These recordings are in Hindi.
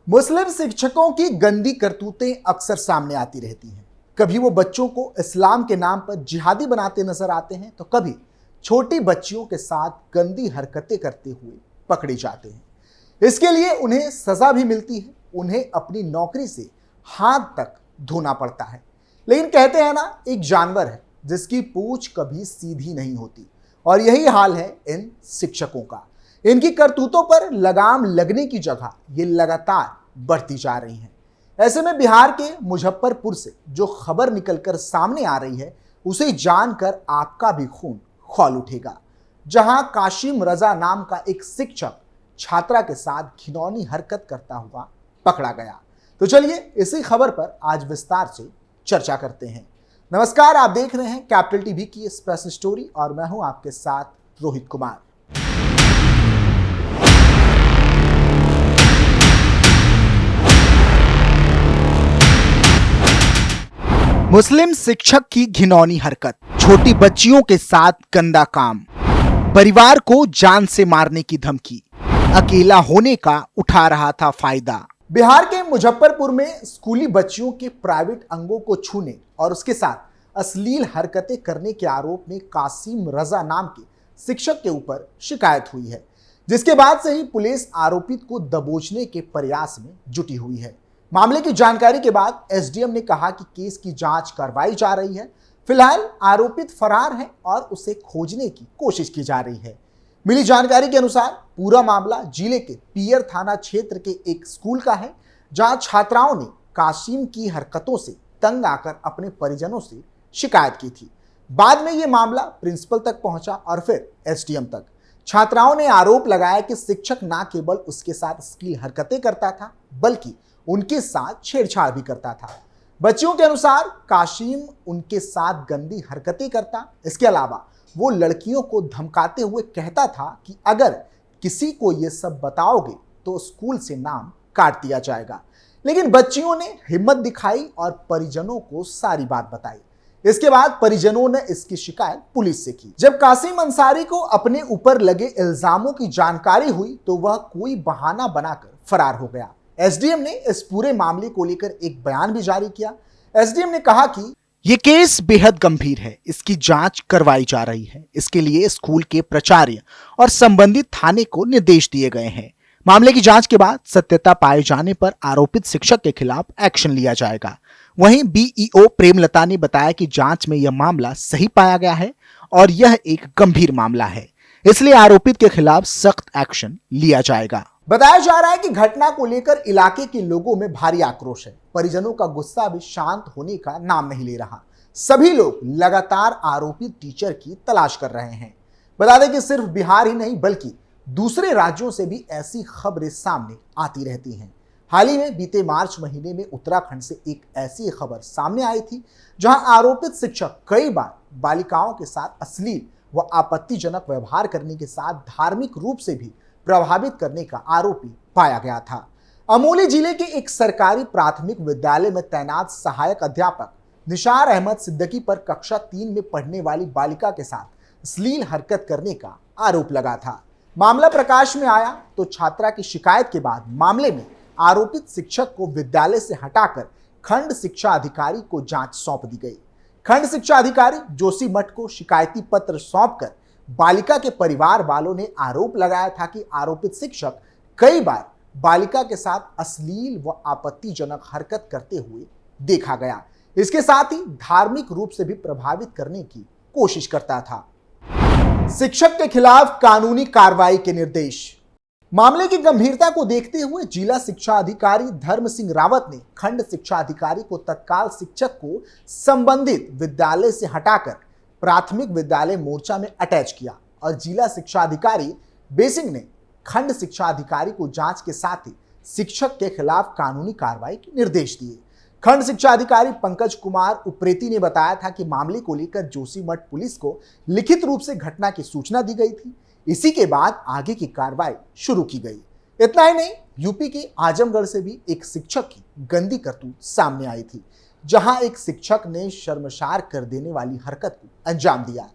मुस्लिम शिक्षकों की गंदी करतूतें अक्सर सामने आती रहती हैं। कभी वो बच्चों को इस्लाम के नाम पर जिहादी बनाते नजर आते हैं, तो कभी छोटी बच्चियों के साथ गंदी हरकतें करते हुए पकड़े जाते हैं। इसके लिए उन्हें सजा भी मिलती है, उन्हें अपनी नौकरी से हाथ तक धोना पड़ता है। लेकिन कहते हैं ना, एक जानवर है जिसकी पूंछ कभी सीधी नहीं होती, और यही हाल है इन शिक्षकों का। इनकी करतूतों पर लगाम लगने की जगह ये लगातार बढ़ती जा रही हैं। ऐसे में बिहार के मुजफ्फरपुर से जो खबर निकलकर सामने आ रही है, उसे जानकर आपका भी खून खौल उठेगा। जहां काशिम रजा नाम का एक शिक्षक छात्रा के साथ घिनौनी हरकत करता हुआ पकड़ा गया। तो चलिए इसी खबर पर आज विस्तार से चर्चा करते हैं। नमस्कार, आप देख रहे हैं कैपिटल टीवी की स्पेशल स्टोरी और मैं हूं आपके साथ रोहित कुमार। मुस्लिम शिक्षक की घिनौनी हरकत, छोटी बच्चियों के साथ गंदा काम, परिवार को जान से मारने की धमकी, अकेला होने का उठा रहा था फायदा। बिहार के मुजफ्फरपुर में स्कूली बच्चियों के प्राइवेट अंगों को छूने और उसके साथ अश्लील हरकतें करने के आरोप में कासिम रजा नाम के शिक्षक के ऊपर शिकायत हुई है, जिसके बाद से ही पुलिस आरोपित को दबोचने के प्रयास में जुटी हुई है। मामले की जानकारी के बाद एसडीएम ने कहा कि केस की जांच करवाई जा रही है। फिलहाल आरोपित फरार है और उसे खोजने की कोशिश की जा रही है। मिली जानकारी के अनुसार पूरा मामला जिले के पियर थाना क्षेत्र के एक स्कूल का है, जहां छात्राओं ने कासिम की हरकतों से तंग आकर अपने परिजनों से शिकायत की थी। बाद में यह मामला प्रिंसिपल तक पहुंचा और फिर एसडीएम तक। छात्राओं ने आरोप लगाया कि शिक्षक न केवल उसके साथ अश्लील हरकतें करता था, बल्कि उनके साथ छेड़छाड़ भी करता था। बच्चियों के अनुसार काशिम उनके साथ गंदी हरकतें करता। इसके अलावा वो लड़कियों को धमकाते हुए कहता था कि अगर किसी को ये सब बताओगे तो स्कूल से नाम काट दिया जाएगा। लेकिन बच्चियों ने हिम्मत दिखाई और परिजनों को सारी बात बताई। इसके बाद परिजनों ने इसकी शिकायत पुलिस से की। जब कासिम अंसारी को अपने ऊपर लगे इल्जामों की जानकारी हुई तो वह कोई बहाना बनाकर फरार हो गया। एसडीएम ने इस पूरे मामले को लेकर एक बयान भी जारी किया। एसडीएम ने कहा कि यह केस बेहद गंभीर है, इसकी जांच करवाई जा रही है। इसके लिए स्कूल के प्राचार्य और संबंधित थाने को निर्देश दिए गए हैं। मामले की जांच के बाद सत्यता पाए जाने पर आरोपित शिक्षक के खिलाफ एक्शन लिया जाएगा। वहीं बीईओ प्रेमलता ने बताया कि जांच में यह मामला सही पाया गया है और यह एक गंभीर मामला है, इसलिए आरोपित के खिलाफ सख्त एक्शन लिया जाएगा। बताया जा रहा है कि घटना को लेकर इलाके के लोगों में भारी आक्रोश है। परिजनों का गुस्सा भी शांत होने का नाम नहीं ले रहा। सभी लोग लगातार आरोपित टीचर की तलाश कर रहे हैं। बता दें कि सिर्फ बिहार ही नहीं बल्कि दूसरे राज्यों से भी ऐसी खबरें सामने आती रहती हैं। हाल ही में बीते मार्च महीने में उत्तराखंड से एक ऐसी खबर सामने आई थी, जहां आरोपित शिक्षक कई बार बालिकाओं के साथ अश्लील व आपत्तिजनक व्यवहार करने के साथ धार्मिक रूप से भी प्रभावित करने का आरोपी पाया गया था। अमोली जिले के एक सरकारी प्राथमिक विद्यालय में तैनात सहायक अध्यापक निशार अहमद सिद्दीकी पर कक्षा 3 में पढ़ने वाली बालिका के साथ अश्लील हरकत करने का आरोप लगा था। मामला प्रकाश में आया तो छात्रा की शिकायत के बाद मामले में आरोपित शिक्षक को विद्यालय से हटाकर खंड शिक्षा अधिकारी को जांच सौंप दी गई। खंड शिक्षा अधिकारी जोशी मठ को शिकायती पत्र सौंपकर बालिका के परिवार वालों ने आरोप लगाया था कि आरोपित शिक्षक कई बार बालिका के साथ अश्लील व आपत्तिजनक हरकत करते हुए देखा गया। इसके साथ ही धार्मिक रूप से भी प्रभावित करने की कोशिश करता था। शिक्षक के खिलाफ कानूनी कार्रवाई के निर्देश। मामले की गंभीरता को देखते हुए जिला शिक्षा अधिकारी धर्म सिंह रावत ने खंड शिक्षा अधिकारी को तत्काल शिक्षक को संबंधित विद्यालय से हटाकर प्राथमिक विद्यालय मोर्चा में अटैच किया और जिला शिक्षा अधिकारी बेसिंग ने खंड शिक्षा अधिकारी को जांच के साथ ही शिक्षक के खिलाफ कानूनी कार्रवाई के निर्देश दिए। खंड शिक्षा अधिकारी पंकज कुमार उप्रेती ने बताया था कि मामले को लेकर जोशीमठ पुलिस को लिखित रूप से घटना की सूचना दी गई थी। इसी के बाद आगे की कार्रवाई शुरू की गई। इतना ही नहीं, यूपी के आजमगढ़ से भी एक शिक्षक की गंदी करतूत सामने आई थी, जहां एक शिक्षक ने शर्मसार कर देने वाली हरकत को अंजाम दिया।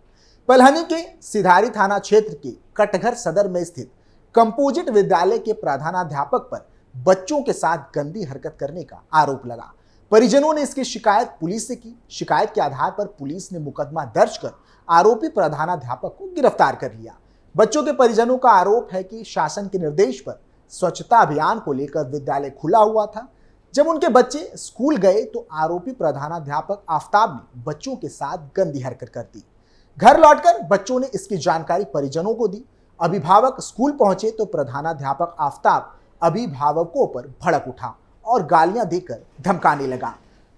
पलहनी के सिधारी थाना क्षेत्र के कटघर सदर में स्थित कंपोजिट विद्यालय के प्रधानाध्यापक पर बच्चों के साथ गंदी हरकत करने का आरोप लगा। परिजनों ने इसकी शिकायत पुलिस से की। शिकायत के आधार पर पुलिस ने मुकदमा दर्ज कर आरोपी प्रधानाध्यापक को गिरफ्तार कर लिया। बच्चों के परिजनों का आरोप है कि शासन के निर्देश पर स्वच्छता अभियान को लेकर विद्यालय खुला हुआ था। जब उनके बच्चे स्कूल गए तो आरोपी प्रधानाध्यापक आफताब ने बच्चों के साथ गंदी हरकत कर दी। घर लौटकर बच्चों ने इसकी जानकारी परिजनों को दी। अभिभावक स्कूल पहुंचे तो प्रधानाध्यापक आफताब अभिभावकों पर भड़क उठा और गालियां देकर धमकाने लगा।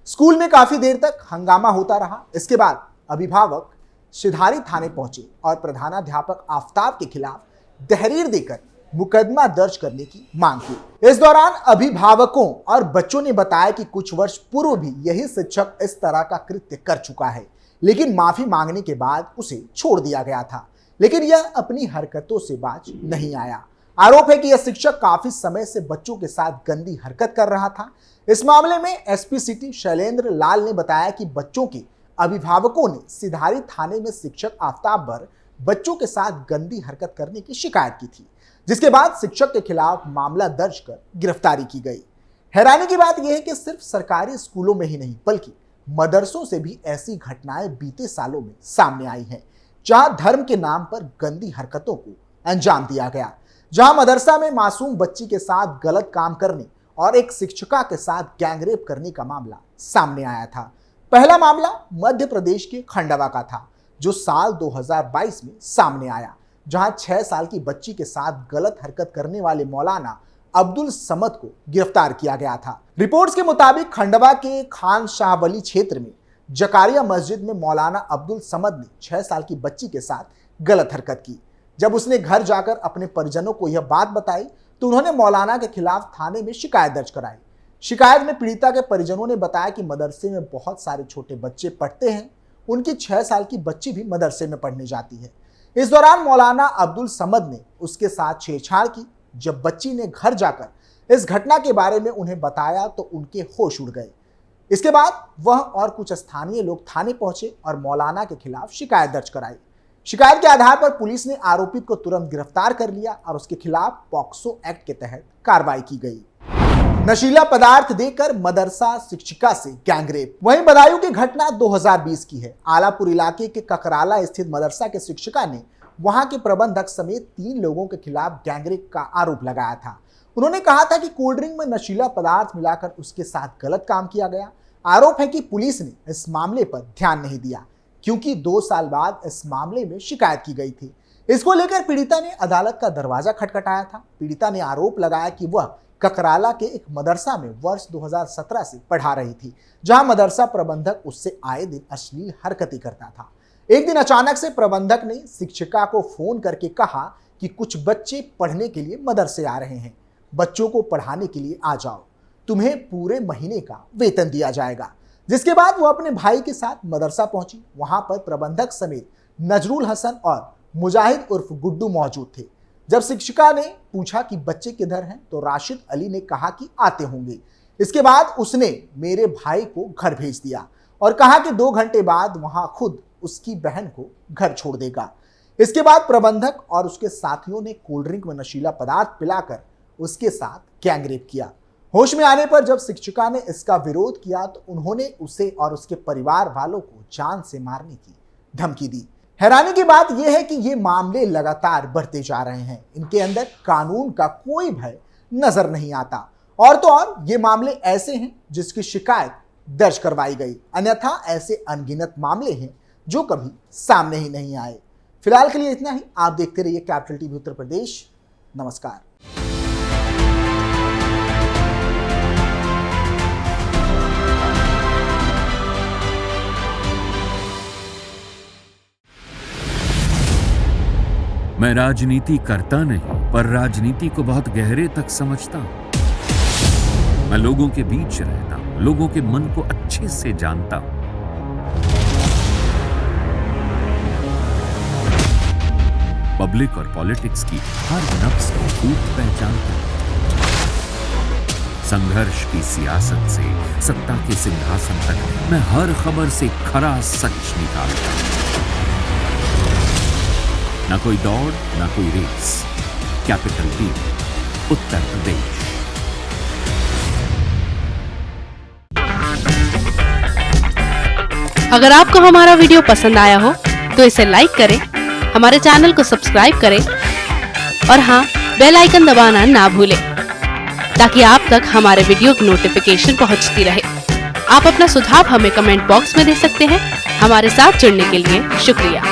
स्कूल में काफी देर तक हंगामा होता रहा। इसके बाद अभिभावक सिधारी थाने पहुंचे और प्रधानाध्यापक आफताब के खिलाफ तहरीर देकर मुकदमा दर्ज करने की मांग की। इस दौरान अभिभावकों और बच्चों ने बताया कि कुछ वर्ष पूर्व भी यही शिक्षक इस तरह का कृत्य कर चुका है, लेकिन माफी मांगने के बाद उसे छोड़ दिया गया था, लेकिन यह अपनी हरकतों से बाज नहीं आया। आरोप है कि यह शिक्षक काफी समय से बच्चों के साथ गंदी हरकत कर रहा था। इस मामले में एसपी सिटी शैलेंद्र लाल ने बताया कि बच्चों के अभिभावकों ने सिधारी थाने में शिक्षक आफताब पर बच्चों के साथ गंदी हरकत करने की शिकायत की थी, जिसके बाद शिक्षक के खिलाफ मामला दर्ज कर गिरफ्तारी की गई। हैरानी की बात यह है कि सिर्फ सरकारी स्कूलों में ही नहीं बल्कि मदरसों से भी ऐसी घटनाएं बीते सालों में सामने आई हैं, जहां धर्म के नाम पर गंदी हरकतों को अंजाम दिया गया। जहां मदरसा में मासूम बच्ची के साथ गलत काम करने और एक शिक्षिका के साथ गैंगरेप करने का मामला सामने आया था। पहला मामला मध्य प्रदेश के खंडवा का था, जो साल 2022 में सामने आया, जहां 6 साल की बच्ची के साथ गलत हरकत करने वाले मौलाना अब्दुल समद को गिरफ्तार किया गया था। रिपोर्ट्स के मुताबिक खंडवा के खान शाह वली क्षेत्र में जकारिया मस्जिद में मौलाना अब्दुल समद ने 6 साल की बच्ची के साथ गलत हरकत की। जब उसने घर जाकर अपने परिजनों को यह बात बताई तो उन्होंने मौलाना के खिलाफ थाने में शिकायत दर्ज कराई। शिकायत में पीड़िता के परिजनों ने बताया कि मदरसे में बहुत सारे छोटे बच्चे पढ़ते हैं, उनकी 6 साल की बच्ची भी मदरसे में पढ़ने जाती है। इस दौरान मौलाना अब्दुल समद ने उसके साथ छेड़छाड़ की। जब बच्ची ने घर जाकर इस घटना के बारे में उन्हें बताया तो उनके होश उड़ गए। इसके बाद वह और कुछ स्थानीय लोग थाने पहुंचे और मौलाना के खिलाफ शिकायत दर्ज कराई। शिकायत के आधार पर पुलिस ने आरोपित को तुरंत गिरफ्तार कर लिया और उसके खिलाफ पॉक्सो एक्ट के तहत कार्रवाई की गई। नशीला पदार्थ देकर मदरसा शिक्षिका से गैंगरेप। वहीं बदायूं की घटना 2020 की है। आलापुर इलाके के ककराला स्थित मदरसा के शिक्षिका ने वहां के प्रबंधक समेत 3 लोगों के खिलाफ गैंगरेप का आरोप लगाया था। उन्होंने कहा था कि कोल्ड ड्रिंक में नशीला पदार्थ मिलाकर उसके साथ गलत काम किया गया। आरोप है कि पुलिस ने इस मामले पर ध्यान नहीं दिया, क्योंकि 2 साल बाद इस मामले में शिकायत की गई थी। इसको लेकर पीड़िता ने अदालत का दरवाजा खटखटाया था। पीड़िता ने आरोप लगाया कि वह ककराला के एक मदरसा में वर्ष 2017 से पढ़ा रही थी, जहां मदरसा प्रबंधक उससे आए दिन अश्लील हरकतें करता था। एक दिन अचानक से प्रबंधक ने शिक्षिका को फोन करके कहा कि कुछ बच्चे पढ़ने के लिए मदरसे आ रहे हैं, बच्चों को पढ़ाने के लिए आ जाओ, तुम्हें पूरे महीने का वेतन दिया जाएगा। जिसके बाद वो अपने भाई के साथ मदरसा पहुंची। वहां पर प्रबंधक समेत नजरुल हसन और मुजाहिद उर्फ गुड्डू मौजूद थे। जब शिक्षिका ने पूछा कि बच्चे किधर हैं तो राशिद अली ने कहा कि आते होंगे। इसके बाद उसने मेरे भाई को घर भेज दिया और कहा कि 2 घंटे बाद वहां खुद उसकी बहन को घर छोड़ देगा। इसके बाद प्रबंधक और उसके साथियों ने कोल्ड ड्रिंक में नशीला पदार्थ पिलाकर उसके साथ गैंगरेप किया। होश में आने पर जब शिक्षिका ने इसका विरोध किया तो उन्होंने उसे और उसके परिवार वालों को जान से मारने की धमकी दी। हैरानी की बात यह है कि ये मामले लगातार बढ़ते जा रहे हैं। इनके अंदर कानून का कोई भय नजर नहीं आता। और तो और ये मामले ऐसे हैं जिसकी शिकायत दर्ज करवाई गई, अन्यथा ऐसे अनगिनत मामले हैं जो कभी सामने ही नहीं आए। फिलहाल के लिए इतना ही। आप देखते रहिए कैपिटल टीवी उत्तर प्रदेश। नमस्कार। मैं राजनीति करता नहीं, पर राजनीति को बहुत गहरे तक समझता हूं। मैं लोगों के बीच रहता हूं, लोगों के मन को अच्छे से जानता हूं। पब्लिक और पॉलिटिक्स की हर नब्ज को खूब पहचानता हूं। संघर्ष की सियासत से सत्ता के सिंहासन तक मैं हर खबर से खरा सच निकालता हूं। ना कोई दौड़, ना कोई race. Capital TV Uttar Pradesh. अगर आपको हमारा वीडियो पसंद आया हो तो इसे लाइक करें, हमारे चैनल को सब्सक्राइब करें और हाँ, बेल आइकन दबाना ना भूलें ताकि आप तक हमारे वीडियो की नोटिफिकेशन पहुंचती रहे। आप अपना सुझाव हमें कमेंट बॉक्स में दे सकते हैं। हमारे साथ जुड़ने के लिए शुक्रिया।